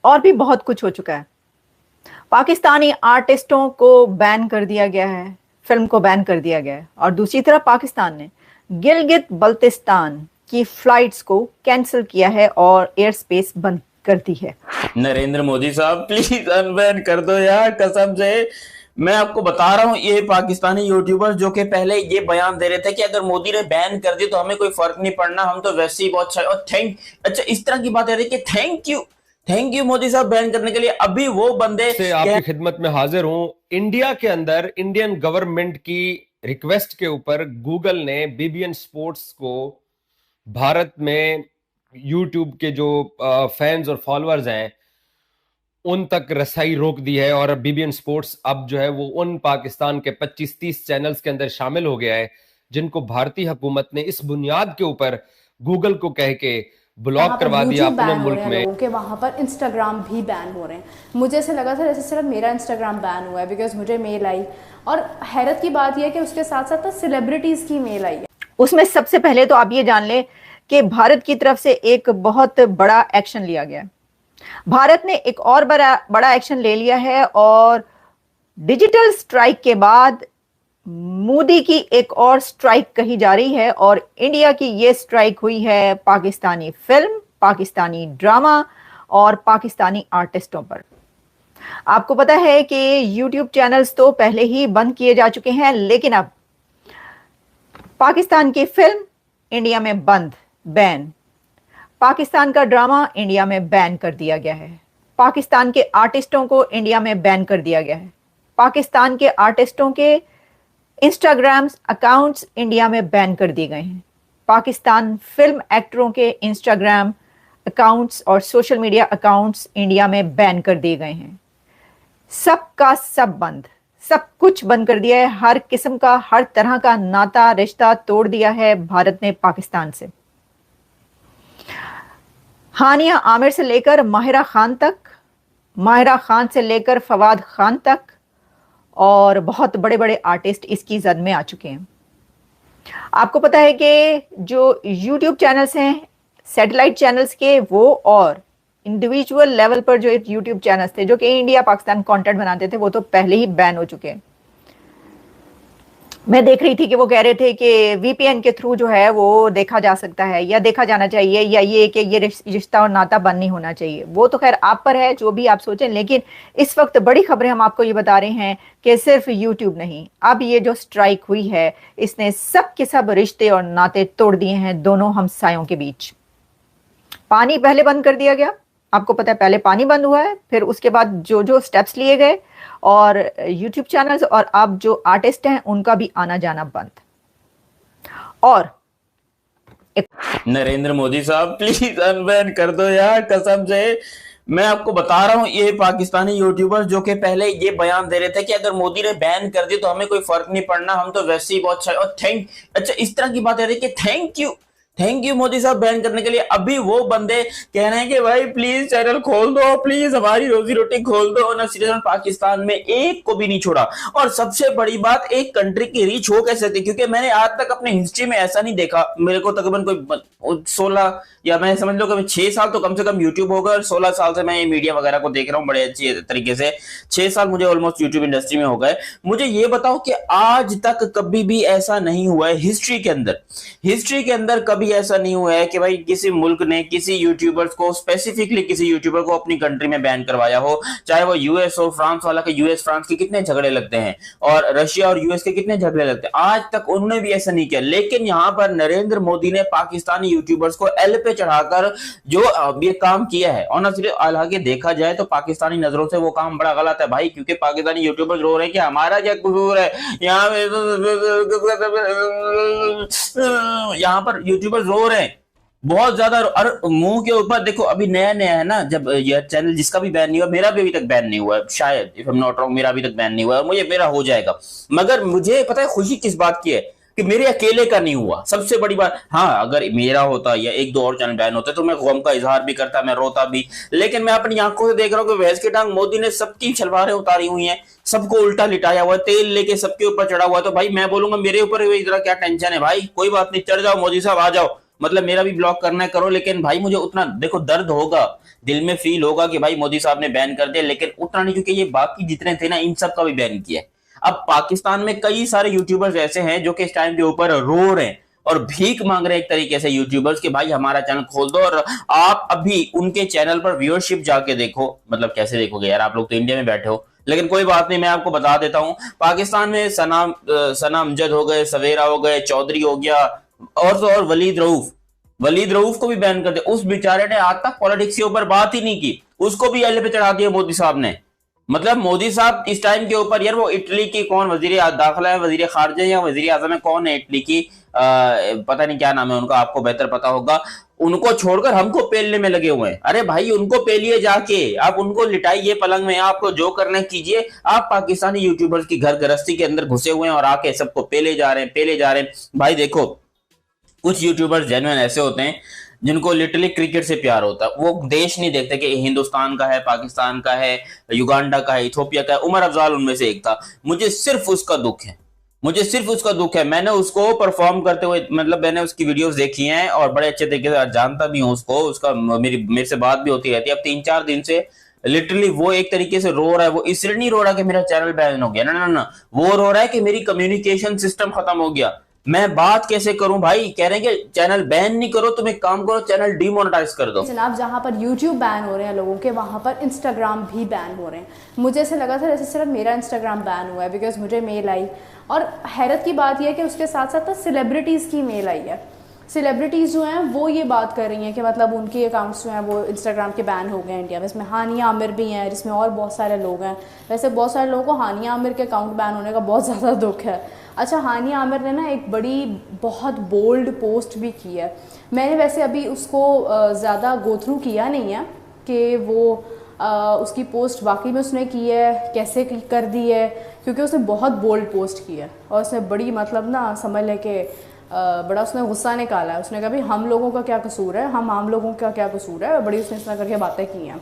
और भी बहुत कुछ हो चुका है। पाकिस्तानी आर्टिस्टों को बैन कर दिया गया है, फिल्म को बैन कर दिया गया है, और दूसरी तरफ पाकिस्तान ने गिलगित बल्तिस्तान की फ्लाइट्स को कैंसिल किया है और एयर स्पेस बंद कर दी है। नरेंद्र मोदी साहब प्लीज अनबैन कर दो यार, कसम से। मैं आपको बता रहा हूँ, ये पाकिस्तानी यूट्यूबर्स जो कि पहले ये बयान दे रहे थे कि अगर मोदी ने बैन कर दी तो हमें कोई फर्क नहीं पड़ना, हम तो वैसे ही बहुत अच्छा। और अच्छा इस तरह की बात है कि थैंक यू मोदी साहब बैन करने के लिए। अभी वो बंदे से आपकी खिदमत में हाजिर हूं। इंडिया के अंदर इंडियन गवर्नमेंट की रिक्वेस्ट के ऊपर गूगल ने बीबीएन स्पोर्ट्स को भारत में यूट्यूब के जो फैंस और फॉलोअर्स हैं उन तक रसाई रोक दी है, और बीबीएन स्पोर्ट्स अब जो है वो उन पाकिस्तान के 25-30 चैनल्स के अंदर शामिल हो गया है जिनको भारतीय हुकूमत ने इस बुनियाद के ऊपर गूगल को कह के ब्लॉक करवा दिया अपने मुल्क में। लोगों के वहाँ पर इंस्टाग्राम भी बैन हो रहे हैं। मुझे ऐसे लगा था जैसे सिर्फ मेरा इंस्टाग्राम बैन हुआ है बिकॉज मुझे मेल आई, और हैरत की बात यह है कि उसके साथ साथ सेलिब्रिटीज की मेल आई है। उसमें सबसे पहले तो आप ये जान ले कि भारत की तरफ से एक बहुत बड़ा एक्शन लिया गया है। भारत ने एक और बड़ा एक्शन ले लिया है, और डिजिटल स्ट्राइक के बाद मोदी की एक और स्ट्राइक कही जा रही है, और इंडिया की ये स्ट्राइक हुई है पाकिस्तानी फिल्म, पाकिस्तानी ड्रामा और पाकिस्तानी आर्टिस्टों पर। आपको पता है कि यूट्यूब चैनल्स तो पहले ही बंद किए जा चुके हैं, लेकिन अब पाकिस्तान की फिल्म इंडिया में बंद, बैन। पाकिस्तान का ड्रामा इंडिया में बैन कर दिया गया है। पाकिस्तान के आर्टिस्टों को इंडिया में बैन कर दिया गया है। पाकिस्तान के आर्टिस्टों के इंस्टाग्राम अकाउंट्स इंडिया में बैन कर दिए गए हैं। पाकिस्तान फिल्म एक्टरों के इंस्टाग्राम अकाउंट्स और सोशल मीडिया अकाउंट्स इंडिया में बैन कर दिए गए हैं। सब का सब बंद, सब कुछ बंद कर दिया है। हर किस्म का, हर तरह का नाता रिश्ता तोड़ दिया है भारत ने पाकिस्तान से। हानिया आमिर से लेकर माहिरा खान तक, माहिरा खान से लेकर फवाद खान तक, और बहुत बड़े बड़े आर्टिस्ट इसकी जद में आ चुके हैं। आपको पता है कि जो यूट्यूब चैनल्स हैं सैटेलाइट चैनल्स के, वो और इंडिविजुअल लेवल पर जो यूट्यूब चैनल्स थे जो कि इंडिया पाकिस्तान कंटेंट बनाते थे, वो तो पहले ही बैन हो चुके हैं। मैं देख रही थी कि वो कह रहे थे कि वीपीएन के थ्रू जो है वो देखा जा सकता है, या देखा जाना चाहिए, या ये कि ये रिश्ता और नाता बंद नहीं होना चाहिए। वो तो खैर आप पर है, जो भी आप सोचें। लेकिन इस वक्त बड़ी खबरें हम आपको ये बता रहे हैं कि सिर्फ यूट्यूब नहीं, अब ये जो स्ट्राइक हुई है इसने सब के सब रिश्ते और नाते तोड़ दिए हैं दोनों हमसायों के बीच। पानी पहले बंद कर दिया गया, आपको पता है, पहले पानी बंद हुआ है, फिर उसके बाद जो जो स्टेप्स लिए गए, और यूट्यूब चैनल्स और अब जो आर्टिस्ट हैं उनका भी आना जाना बंद। और नरेंद्र मोदी साहब प्लीज अनबैन कर दो यार, कसम से। मैं आपको बता रहा हूँ, ये पाकिस्तानी यूट्यूबर्स जो कि पहले ये बयान दे रहे थे कि अगर मोदी ने बैन कर दी तो हमें कोई फर्क नहीं पड़ना, हम तो वैसे ही बहुत अच्छा। और अच्छा इस तरह की बात है कि थैंक यू मोदी साहब बैन करने के लिए। अभी वो बंदे कह रहे हैं कि भाई प्लीज चैनल खोल दो, प्लीज हमारी रोजी रोटी खोल दो। ना सिर्फ पाकिस्तान में एक को भी नहीं छोड़ा। और सबसे बड़ी बात, एक कंट्री की रीच हो कैसे सकती, क्योंकि मैंने आज तक अपने हिस्ट्री में ऐसा नहीं देखा। मेरे को तकरीबन कोई 16 या मैं समझ लो कि 6 साल तो कम से कम यूट्यूब होगा, और 16 साल से मैं ये मीडिया वगैरह को देख रहा हूँ बड़े अच्छे तरीके से। 6 साल मुझे ऑलमोस्ट यूट्यूब इंडस्ट्री में हो गए। मुझे ये बताओ कि आज तक कभी भी ऐसा नहीं हुआ है हिस्ट्री के अंदर कभी ऐसा नहीं हुआ है कि भाई किसी मुल्क ने किसी यूट्यूबर्स को, स्पेसिफिकली किसी यूट्यूबर को अपनी कंट्री में बैन करवाया हो। चाहे वो यूएस हो, फ्रांस वाला के यूएस फ्रांस के कितने झगड़े लगते हैं, और रशिया और यूएस के कितने झगड़े लगते हैं, आज तक उन्होंने भी ऐसा नहीं किया। लेकिन यहां पर नरेंद्र मोदी ने पाकिस्तानी यूट्यूबर्स को एल पे चढ़ाकर जो ये काम किया है, और हालांकि देखा जाए तो पाकिस्तानी नजरों से वो काम बड़ा गलत है भाई, क्योंकि पाकिस्तानी यूट्यूबर्स रो रहे हैं कि हमारा क्या कसूर है। यहाँ पर यूट्यूबर्स रो रहे हैं बहुत ज्यादा। और मुंह के ऊपर देखो, अभी नया नया है ना, जब यह चैनल जिसका भी बैन नहीं हुआ, मेरा भी अभी तक बैन नहीं हुआ है, शायद if I am not wrong, मेरा अभी तक बैन नहीं हुआ है, मुझे मेरा हो जाएगा। मगर मुझे पता है खुशी किस बात की है कि मेरे अकेले का नहीं हुआ, सबसे बड़ी बात। हाँ, अगर मेरा होता या एक दो और चैनल बैन होते तो मैं गम का इजहार भी करता, मैं रोता भी। लेकिन मैं अपनी आंखों से देख रहा हूँ कि भैंस की टांग मोदी ने सबकी छलवारें उतारी हुई हैं, सबको उल्टा लिटाया हुआ है, तेल लेके सबके ऊपर चढ़ा हुआ है। तो भाई मैं बोलूंगा मेरे ऊपर इधर क्या टेंशन है भाई, कोई बात नहीं, चढ़ जाओ मोदी साहब, आ जाओ, मतलब मेरा भी ब्लॉक करना है करो, लेकिन भाई मुझे उतना देखो दर्द होगा, दिल में फील होगा कि भाई मोदी साहब ने बैन कर दिया, लेकिन उतना नहीं, क्योंकि ये बाकी जितने थे ना इन सब का भी बैन किया है। अब पाकिस्तान में कई सारे यूट्यूबर्स ऐसे हैं जो कि इस टाइम के ऊपर रो रहे हैं और भीख मांग रहे हैं एक तरीके से यूट्यूबर्स कि भाई हमारा चैनल खोल दो। और आप अभी उनके चैनल पर व्यूअरशिप जाके देखो, मतलब कैसे देखोगे यार, आप लोग तो इंडिया में बैठे हो, लेकिन कोई बात नहीं, मैं आपको बता देता हूं। पाकिस्तान में सना अमजद हो गए, सवेरा हो गए, चौधरी हो गया, और तो और वलीद रऊफ को भी बैन कर दिया। उस बेचारे ने आज तक पॉलिटिक्स के ऊपर बात ही नहीं की, उसको भी एल पे चढ़ा दिया मोदी साहब ने। मतलब मोदी साहब इस टाइम के ऊपर यार, वो इटली की कौन वजीर दाखिला है, वजीर खारजा या वजीर आजम है, कौन है इटली की, पता नहीं क्या नाम है उनका, आपको बेहतर पता होगा, उनको छोड़कर हमको पेलने में लगे हुए हैं। अरे भाई उनको पेलिए जाके, आप उनको लिटाइए पलंग में, आपको जो करना है कीजिए। आप पाकिस्तानी यूट्यूबर्स की घर गृहस्थी के अंदर घुसे हुए हैं और आके सबको पेले जा रहे हैं। भाई देखो कुछ यूट्यूबर्स जेन्युइन ऐसे होते हैं जिनको लिटरली क्रिकेट से प्यार होता है, वो देश नहीं देखते कि हिंदुस्तान का है, पाकिस्तान का है, युगांडा का है, इथोपिया का है। उमर अफजाल उनमें से एक था। मुझे सिर्फ उसका दुख है, मैंने उसको परफॉर्म करते हुए, मतलब मैंने उसकी वीडियोस देखी हैं और बड़े अच्छे तरीके से जानता भी हूँ उसको, उसका मेरे से बात भी होती रहती है। अब 3-4 दिन से लिटरली वो एक तरीके से रो रहा है। वो इसलिए नहीं रो रहा कि मेरा चैनल बैन हो गया, ना, वो रो रहा है कि मेरी कम्युनिकेशन सिस्टम खत्म हो गया, मैं बात कैसे करूं भाई। कह रहे हैं कि चैनल बैन नहीं करो, तुम एक काम करो, चैनल डीमोनेटाइज कर दो। जनाब जहाँ पर YouTube बैन हो रहे हैं लोगों के, वहाँ पर Instagram भी बैन हो रहे हैं। मुझे ऐसे लगा था जैसे सिर्फ मेरा Instagram बैन हुआ है, बिकॉज मुझे मेल आई, और हैरत की बात यह है कि उसके साथ साथ सेलिब्रिटीज़ की मेल आई है। सेलिब्रिटीज़ जो हैं वो ये बात कर रही हैं कि मतलब उनके अकाउंट्स जो हैं वो इंस्टाग्राम के बैन हो गए हैं इंडिया में। इसमें हानिया आमिर भी हैं, जिसमें और बहुत सारे लोग हैं। वैसे बहुत सारे लोगों को हानिया आमिर के अकाउंट बैन होने का बहुत ज़्यादा दुख है। अच्छा, हानिया आमिर ने ना एक बहुत बोल्ड पोस्ट भी की है। मैंने वैसे अभी उसको ज़्यादा गो थ्रू किया नहीं है कि वो उसकी पोस्ट वाकई में उसने की है, कैसे कर दी है, क्योंकि उसने बहुत बोल्ड पोस्ट की है और उसने बड़ी, मतलब ना समझ लें कि बड़ा उसने गुस्सा निकाला है। उसने कहा भाई हम लोगों का क्या कसूर है, हम आम लोगों का क्या कसूर है, बड़ी उसने इस तरह करके बातें की हैं।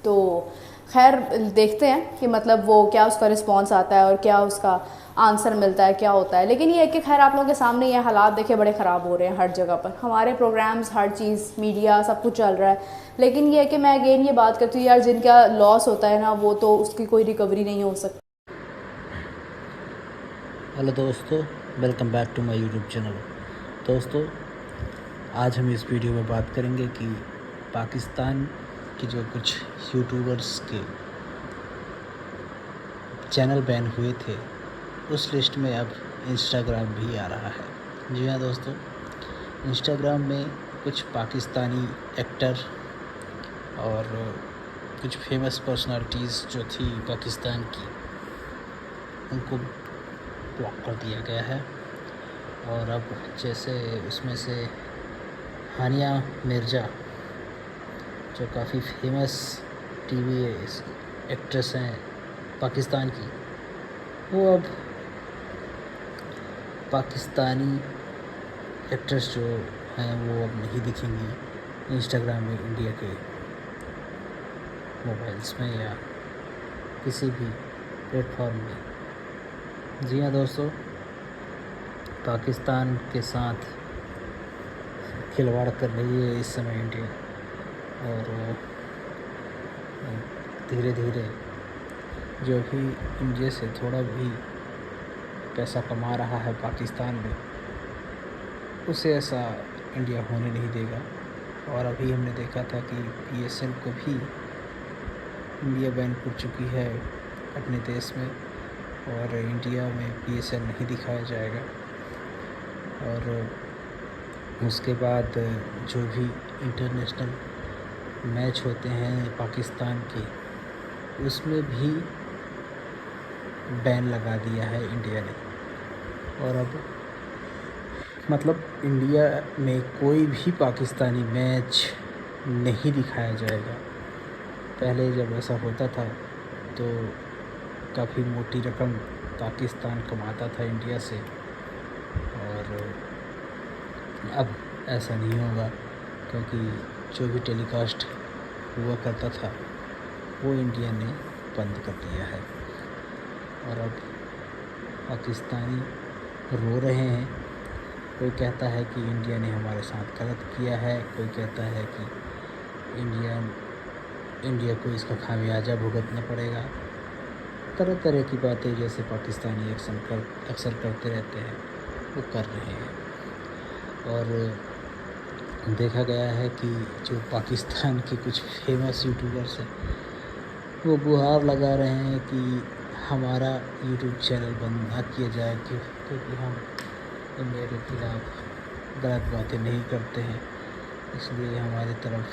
तो खैर देखते हैं कि मतलब वो क्या उसका रिस्पॉन्स आता है और क्या उसका आंसर मिलता है, क्या होता है। लेकिन ये है कि खैर आप लोगों के सामने ये हालात देखे बड़े ख़राब हो रहे हैं हर जगह पर, हमारे प्रोग्राम्स, हर चीज़, मीडिया, सब कुछ चल रहा है। लेकिन ये है कि मैं अगेन ये बात करती हूँ यार, जिनका लॉस होता है ना, वो तो उसकी कोई रिकवरी नहीं हो सकती। हेलो दोस्तों, welcome back to my YouTube channel. दोस्तों, आज हम इस वीडियो में बात करेंगे कि पाकिस्तान की जो कुछ यूट्यूबर्स के चैनल बैन हुए थे, उस लिस्ट में अब इंस्टाग्राम भी आ रहा है। जी हाँ दोस्तों, इंस्टाग्राम में कुछ पाकिस्तानी एक्टर और कुछ फेमस पर्सनालिटीज़ जो थी पाकिस्तान की, उनको ब्लॉक कर दिया गया है। और अब जैसे उसमें से हानिया मिर्ज़ा, जो काफ़ी फेमस टीवी एक्ट्रेस हैं पाकिस्तान की, वो अब पाकिस्तानी एक्ट्रेस जो हैं वो अब नहीं दिखेंगी इंस्टाग्राम में, इंडिया के मोबाइल्स में या किसी भी प्लेटफॉर्म में। जी हाँ दोस्तों, पाकिस्तान के साथ खिलवाड़ कर रही है इस समय इंडिया, और धीरे धीरे जो भी इंडिया से थोड़ा भी पैसा कमा रहा है पाकिस्तान में, उसे ऐसा इंडिया होने नहीं देगा। और अभी हमने देखा था कि PSL को भी इंडिया बैन कर चुकी है अपने देश में, और इंडिया में PSL नहीं दिखाया जाएगा। और उसके बाद जो भी इंटरनेशनल मैच होते हैं पाकिस्तान के, उसमें भी बैन लगा दिया है इंडिया ने। और अब मतलब इंडिया में कोई भी पाकिस्तानी मैच नहीं दिखाया जाएगा। पहले जब ऐसा होता था तो काफ़ी मोटी रकम पाकिस्तान कमाता था इंडिया से, और अब ऐसा नहीं होगा, क्योंकि जो भी टेलीकास्ट हुआ करता था वो इंडिया ने बंद कर दिया है। और अब पाकिस्तानी रो रहे हैं कोई कहता है कि इंडिया ने हमारे साथ गलत किया है, कोई कहता है कि इंडिया को इसका खामियाजा भुगतना पड़ेगा। तरह तरह की बातें जैसे पाकिस्तानी अक्सर करते रहते हैं वो कर रहे हैं। और देखा गया है कि जो पाकिस्तान के कुछ फेमस यूट्यूबर्स हैं वो गुहार लगा रहे हैं कि हमारा यूट्यूब चैनल बंद ना किया जाए क्योंकि हम इंडिया के खिलाफ गलत बातें नहीं करते हैं, इसलिए हमारी तरफ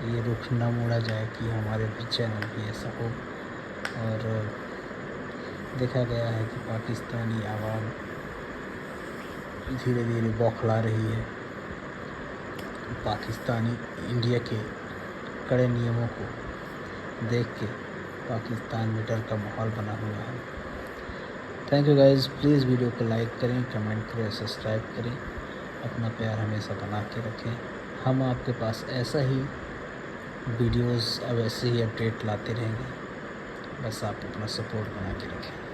ये रुख न मोड़ा जाए कि हमारे भी चैनल भी ऐसा हो। और देखा गया है कि पाकिस्तानी आवाम धीरे धीरे बौखला रही है। पाकिस्तानी इंडिया के कड़े नियमों को देख के पाकिस्तान में डर का माहौल बना हुआ है। Thank you guys, please video को लाइक करें, कमेंट करें, सब्सक्राइब करें, अपना प्यार हमेशा बना के रखें। हम आपके पास ऐसा ही वीडियोस अब ऐसे ही अपडेट लाते रहेंगे, बस आप अपना सपोर्ट बना के रखें।